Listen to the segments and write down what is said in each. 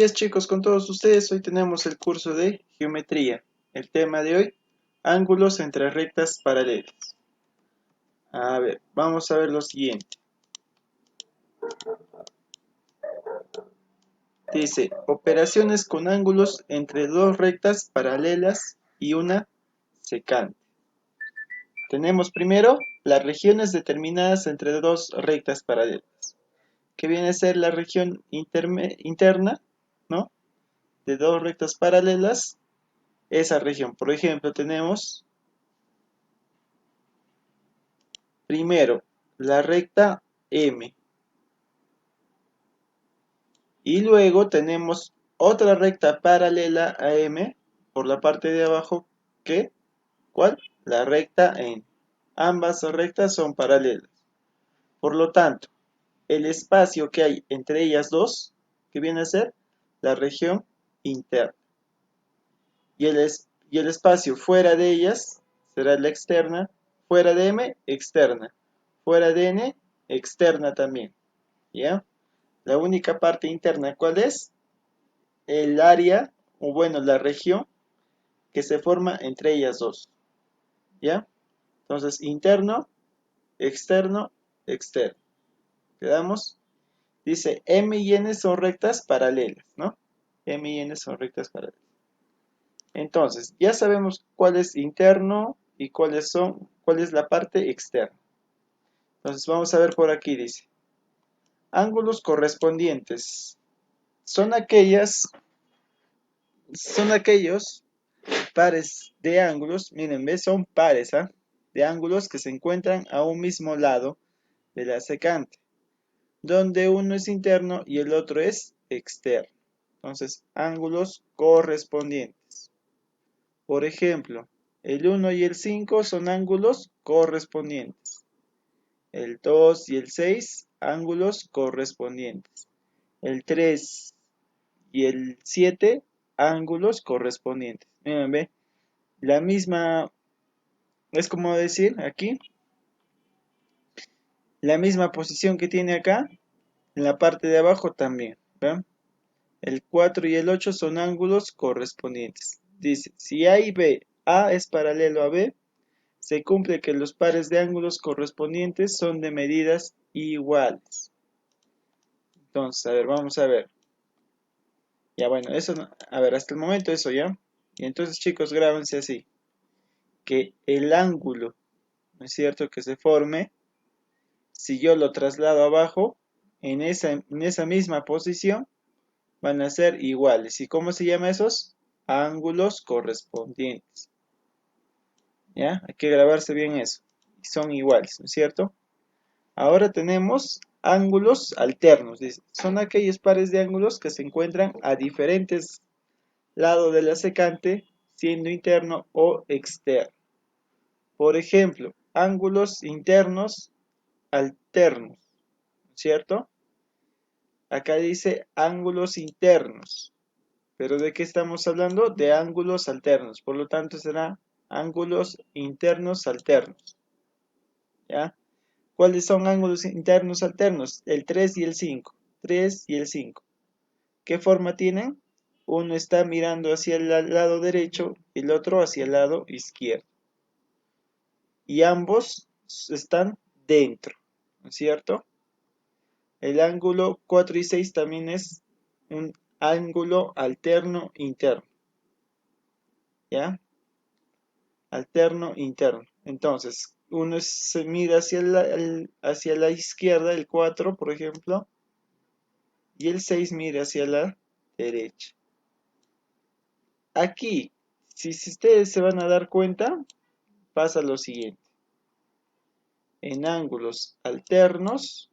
Días chicos, con todos ustedes, hoy tenemos el curso de geometría. El tema de hoy, ángulos entre rectas paralelas. A ver, vamos a ver lo siguiente. Dice, operaciones con ángulos entre dos rectas paralelas y una secante. Tenemos primero las regiones determinadas entre dos rectas paralelas, que viene a ser la región interna, ¿no? De dos rectas paralelas, esa región. Por ejemplo, tenemos primero la recta M y luego tenemos otra recta paralela a M por la parte de abajo que, ¿cuál? La recta N. Ambas rectas son paralelas. Por lo tanto, el espacio que hay entre ellas dos, que viene a ser la región interna. Y el espacio fuera de ellas será la externa, fuera de M, externa, fuera de N, externa también. ¿Ya? La única parte interna, ¿cuál es? El área, o bueno, la región que se forma entre ellas dos. ¿Ya? Entonces, interno, externo, externo. ¿Quedamos? Dice, M y N son rectas paralelas, ¿no? M y N son rectas paralelas. Entonces, ya sabemos cuál es interno y cuál es la parte externa. Entonces, vamos a ver por aquí, dice. Ángulos correspondientes. Son aquellos pares de ángulos, miren, ¿ves? Son pares, ¿ah? De ángulos que se encuentran a un mismo lado de la secante, donde uno es interno y el otro es externo. Entonces, ángulos correspondientes. Por ejemplo, el 1 y el 5 son ángulos correspondientes. El 2 y el 6, ángulos correspondientes. El 3 y el 7, ángulos correspondientes. Miren, ¿ve? La misma, es como decir aquí, la misma posición que tiene acá, en la parte de abajo también. ¿Ven? El 4 y el 8 son ángulos correspondientes. Dice, si A y B, A es paralelo a B, se cumple que los pares de ángulos correspondientes son de medidas iguales. Entonces, a ver, vamos a ver. Ya bueno, eso, a ver, hasta el momento eso ya. Y entonces chicos, grábense así. Que el ángulo, ¿no es cierto?, que se forme, si yo lo traslado abajo, en esa misma posición, van a ser iguales. ¿Y cómo se llama esos? Ángulos correspondientes. ¿Ya? Hay que grabarse bien eso. Son iguales, ¿no es cierto? Ahora tenemos ángulos alternos. Dice, son aquellos pares de ángulos que se encuentran a diferentes lados de la secante, siendo interno o externo. Por ejemplo, ángulos internos alternos, ¿cierto? Acá dice ángulos internos. ¿Pero de qué estamos hablando? De ángulos alternos. Por lo tanto, será ángulos internos alternos. ¿Ya? ¿Cuáles son ángulos internos alternos? El 3 y el 5. 3 y el 5. ¿Qué forma tienen? Uno está mirando hacia el lado derecho y el otro hacia el lado izquierdo. Y ambos están dentro, ¿no es cierto? El ángulo 4 y 6 también es un ángulo alterno interno. ¿Ya? Alterno interno. Entonces, uno se mira hacia la izquierda, el 4, por ejemplo, y el 6 mira hacia la derecha. Aquí, si ustedes se van a dar cuenta, pasa lo siguiente. En ángulos alternos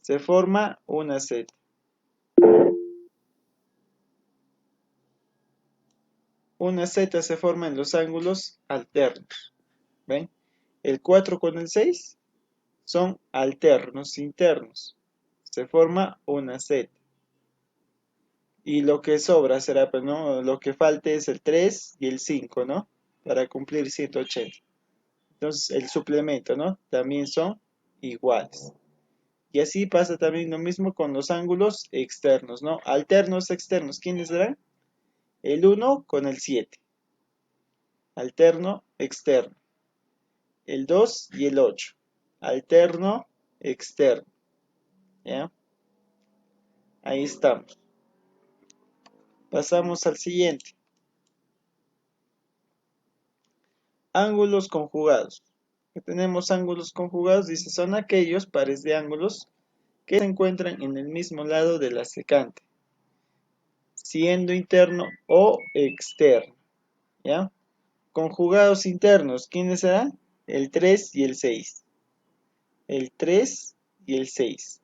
se forma una Z. Una Z se forma en los ángulos alternos. ¿Ven? El 4 con el 6 son alternos internos. Se forma una Z. Y lo que sobra será, pues, ¿no? Lo que falte es el 3 y el 5, ¿no? Para cumplir 180. Entonces, el suplemento, ¿no? También son iguales. Y así pasa también lo mismo con los ángulos externos, ¿no? Alternos externos, ¿quiénes serán? El 1 con el 7. Alterno externo. El 2 y el 8. Alterno externo. ¿Ya? Ahí estamos. Pasamos al siguiente. Ángulos conjugados. Que tenemos ángulos conjugados, dice, son aquellos pares de ángulos que se encuentran en el mismo lado de la secante, siendo interno o externo. ¿Ya? Conjugados internos, ¿quiénes serán? El 3 y el 6. El 3 y el 6.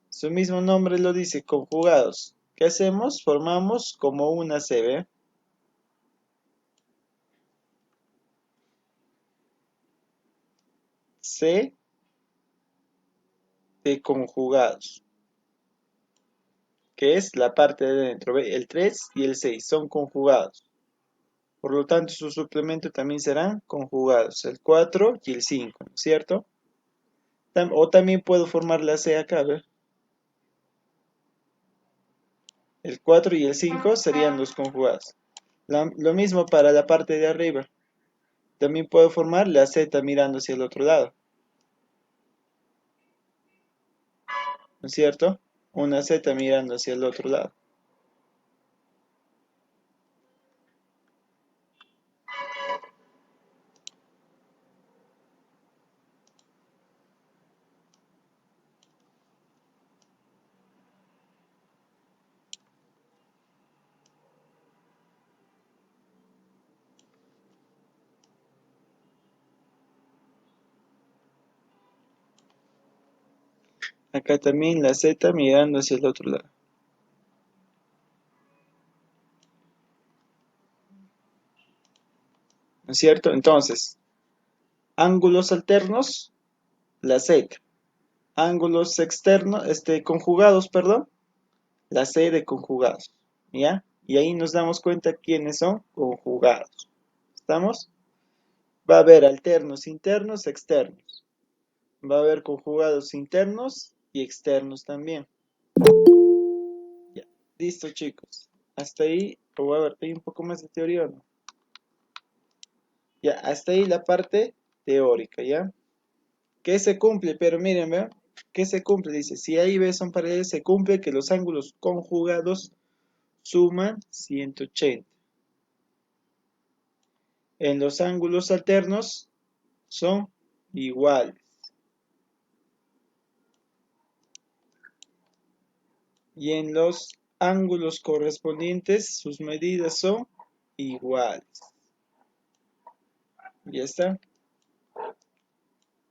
Su mismo nombre lo dice, conjugados. ¿Qué hacemos? Formamos como una C, ¿ve? C de conjugados, que es la parte de dentro, ¿ve? El 3 y el 6 son conjugados. Por lo tanto, su suplemento también serán conjugados, el 4 y el 5, ¿no es cierto? O también puedo formar la C acá, ¿ve? El 4 y el 5 serían los conjugados. Lo mismo para la parte de arriba. También puedo formar la Z mirando hacia el otro lado, ¿no es cierto? Una Z mirando hacia el otro lado. Acá también la Z mirando hacia el otro lado, ¿no es cierto? Entonces, ángulos alternos, la Z. Ángulos externos, conjugados, perdón, la C de conjugados, ¿ya? Y ahí nos damos cuenta quiénes son conjugados. ¿Estamos? Va a haber alternos internos, externos. Va a haber conjugados internos y externos también. Ya. Listo, chicos. Hasta ahí, o a ver, ¿hay un poco más de teoría o no? Ya, hasta ahí la parte teórica, ¿ya? ¿Qué se cumple? Pero miren, ¿vean? ¿Qué se cumple? Dice, si A y B son paralelos, se cumple que los ángulos conjugados suman 180. En los ángulos alternos son iguales. Y en los ángulos correspondientes, sus medidas son iguales. Ya está.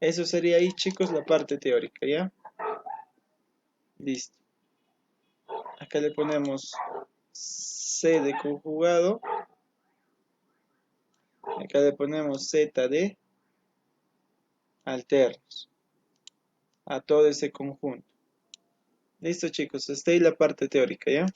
Eso sería ahí, chicos, la parte teórica, ¿ya? Listo. Acá le ponemos C de conjugado. Acá le ponemos Z de alternos a todo ese conjunto. Listo, chicos, hasta ahí la parte teórica, ¿ya?